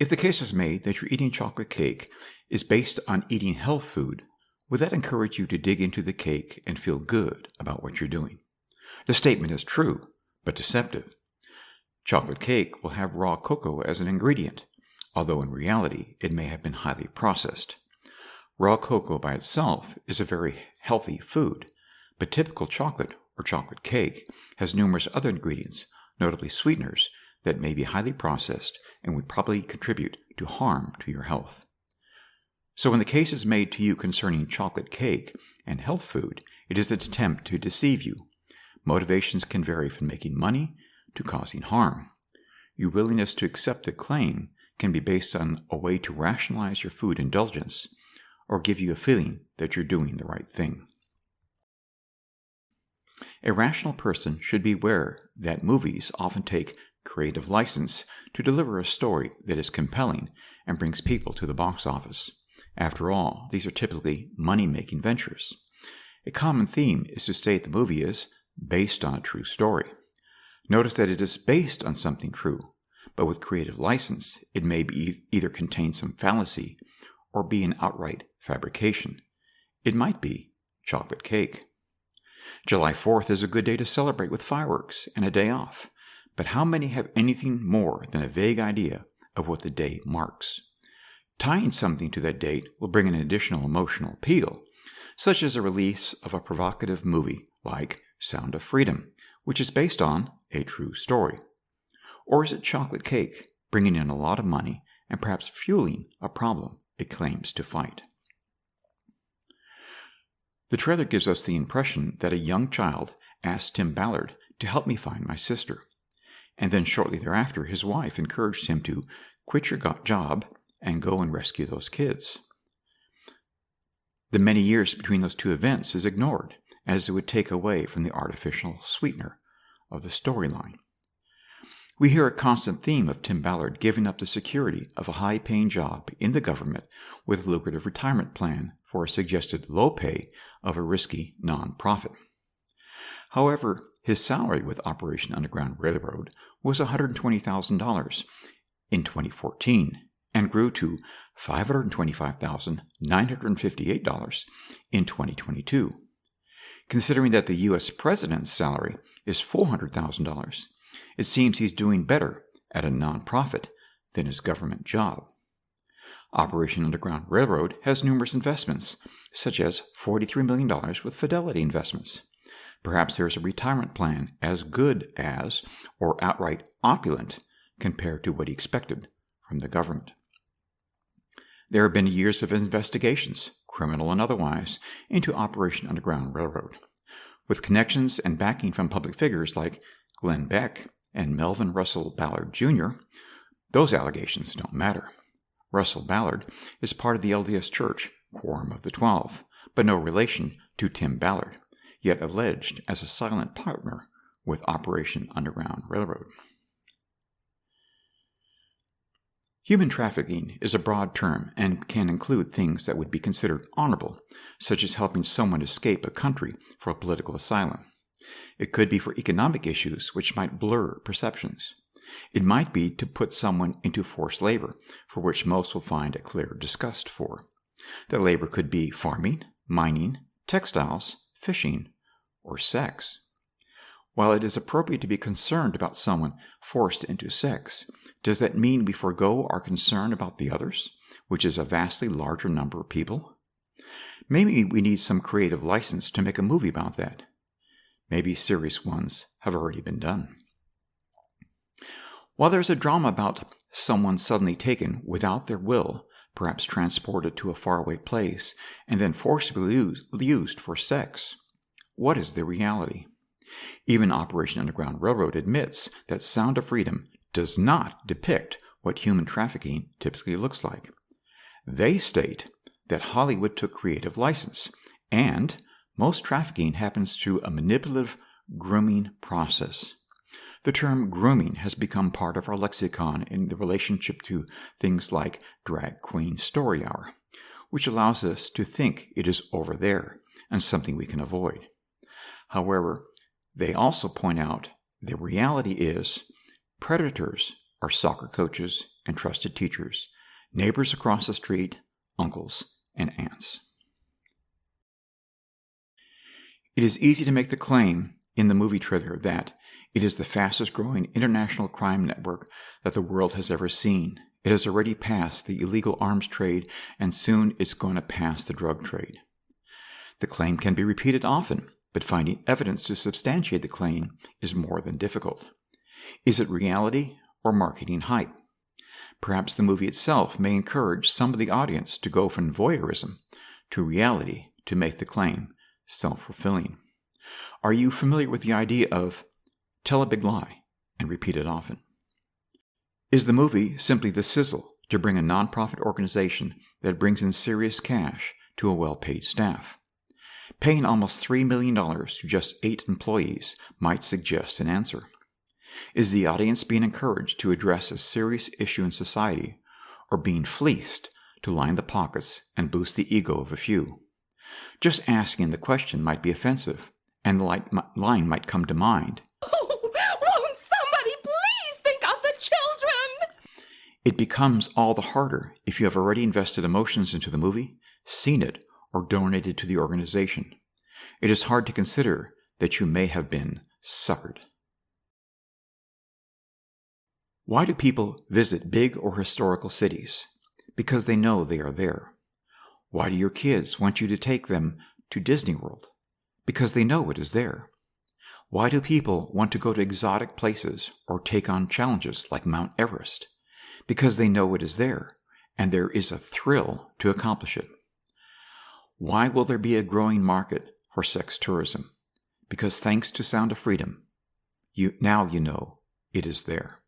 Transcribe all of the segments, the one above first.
If the case is made that your eating chocolate cake is based on eating health food, would that encourage you to dig into the cake and feel good about what you're doing? The statement is true, but deceptive. Chocolate cake will have raw cocoa as an ingredient, although in reality it may have been highly processed. Raw cocoa by itself is a very healthy food, but typical chocolate or chocolate cake has numerous other ingredients, notably sweeteners, that may be highly processed and would probably contribute to harm to your health. So when the case is made to you concerning chocolate cake and health food, it is an attempt to deceive you. Motivations can vary from making money to causing harm. Your willingness to accept the claim can be based on a way to rationalize your food indulgence or give you a feeling that you're doing the right thing. A rational person should be aware that movies often take creative license to deliver a story that is compelling and brings people to the box office. After all, these are typically money-making ventures. A common theme is to state the movie is based on a true story. Notice that it is based on something true, but with creative license, it may be either contain some fallacy or be an outright fabrication. It might be chocolate cake. July 4th is a good day to celebrate with fireworks and a day off. But how many have anything more than a vague idea of what the day marks? Tying something to that date will bring an additional emotional appeal, such as a release of a provocative movie like Sound of Freedom, which is based on a true story. Or is it chocolate cake, bringing in a lot of money and perhaps fueling a problem it claims to fight? The trailer gives us the impression that a young child asked Tim Ballard to help me find my sister. And then shortly thereafter, his wife encouraged him to quit your job and go and rescue those kids. The many years between those two events is ignored, as it would take away from the artificial sweetener of the storyline. We hear a constant theme of Tim Ballard giving up the security of a high-paying job in the government with a lucrative retirement plan for a suggested low pay of a risky non-profit. However, his salary with Operation Underground Railroad was $120,000 in 2014 and grew to $525,958 in 2022. Considering that the U.S. President's salary is $400,000, it seems he's doing better at a nonprofit than his government job. Operation Underground Railroad has numerous investments, such as $43 million with Fidelity Investments. Perhaps there is a retirement plan as good as or outright opulent compared to what he expected from the government. There have been years of investigations, criminal and otherwise, into Operation Underground Railroad. With connections and backing from public figures like Glenn Beck and Melvin Russell Ballard Jr., those allegations don't matter. Russell Ballard is part of the LDS Church, Quorum of the 12, but no relation to Tim Ballard, yet alleged as a silent partner with Operation Underground Railroad. Human trafficking is a broad term and can include things that would be considered honorable, such as helping someone escape a country for a political asylum. It could be for economic issues which might blur perceptions. It might be to put someone into forced labor, for which most will find a clear disgust for. The labor could be farming, mining, textiles, fishing, or sex. While it is appropriate to be concerned about someone forced into sex, does that mean we forego our concern about the others, which is a vastly larger number of people? Maybe we need some creative license to make a movie about that. Maybe serious ones have already been done. While there's a drama about someone suddenly taken without their will, perhaps transported to a faraway place, and then forcibly used for sex, what is the reality? Even Operation Underground Railroad admits that Sound of Freedom does not depict what human trafficking typically looks like. They state that Hollywood took creative license, and most trafficking happens through a manipulative grooming process. The term grooming has become part of our lexicon in the relationship to things like drag queen story hour, which allows us to think it is over there and something we can avoid. However, they also point out the reality is predators are soccer coaches, and trusted teachers, neighbors across the street, uncles, and aunts. It is easy to make the claim in the movie trailer that it is the fastest growing international crime network that the world has ever seen. It has already passed the illegal arms trade, and soon it's going to pass the drug trade. The claim can be repeated often, but finding evidence to substantiate the claim is more than difficult. Is it reality or marketing hype? Perhaps the movie itself may encourage some of the audience to go from voyeurism to reality to make the claim self-fulfilling. Are you familiar with the idea of tell a big lie and repeat it often? Is the movie simply the sizzle to bring a nonprofit organization that brings in serious cash to a well-paid staff? Paying almost $3 million to just 8 employees might suggest an answer. Is the audience being encouraged to address a serious issue in society, or being fleeced to line the pockets and boost the ego of a few? Just asking the question might be offensive, and the line might come to mind. Oh, won't somebody please think of the children? It becomes all the harder if you have already invested emotions into the movie, seen it, or donated to the organization. It is hard to consider that you may have been suckered. Why do people visit big or historical cities? Because they know they are there. Why do your kids want you to take them to Disney World? Because they know it is there. Why do people want to go to exotic places or take on challenges like Mount Everest? Because they know it is there, and there is a thrill to accomplish it. Why will there be a growing market for sex tourism? Because thanks to Sound of Freedom, now you know it is there.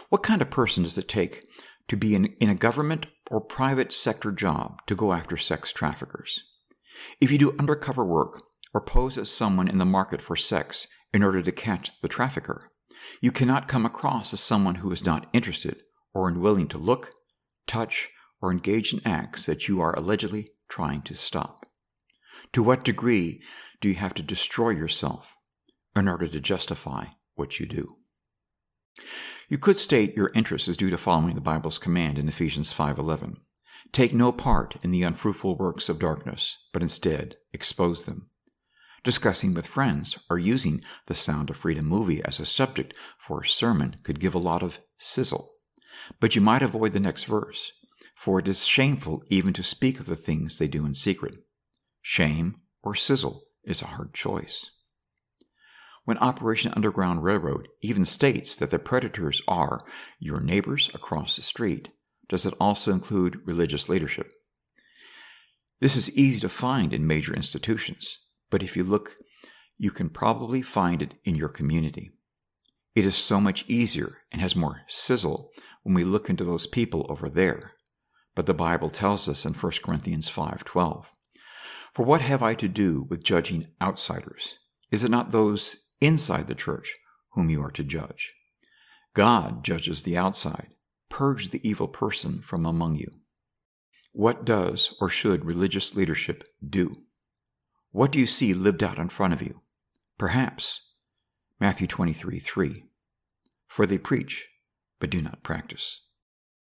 What kind of person does it take to be in a government or private sector job to go after sex traffickers? If you do undercover work or pose as someone in the market for sex in order to catch the trafficker, you cannot come across as someone who is not interested or unwilling to look, touch, or engage in acts that you are allegedly trying to stop. To what degree do you have to destroy yourself in order to justify what you do? You could state your interest is due to following the Bible's command in Ephesians 5:11. Take no part in the unfruitful works of darkness, but instead expose them. Discussing with friends or using the Sound of Freedom movie as a subject for a sermon could give a lot of sizzle. But you might avoid the next verse, for it is shameful even to speak of the things they do in secret. Shame or sizzle is a hard choice. When Operation Underground Railroad even states that the predators are your neighbors across the street, does it also include religious leadership? This is easy to find in major institutions, but if you look, you can probably find it in your community. It is so much easier and has more sizzle when we look into those people over there. But the Bible tells us in 1 Corinthians 5:12, "For what have I to do with judging outsiders? Is it not those inside the church whom you are to judge? God judges the outside. Purge the evil person from among you." What does or should religious leadership do? What do you see lived out in front of you? Perhaps Matthew 23:3, "For they preach, but do not practice."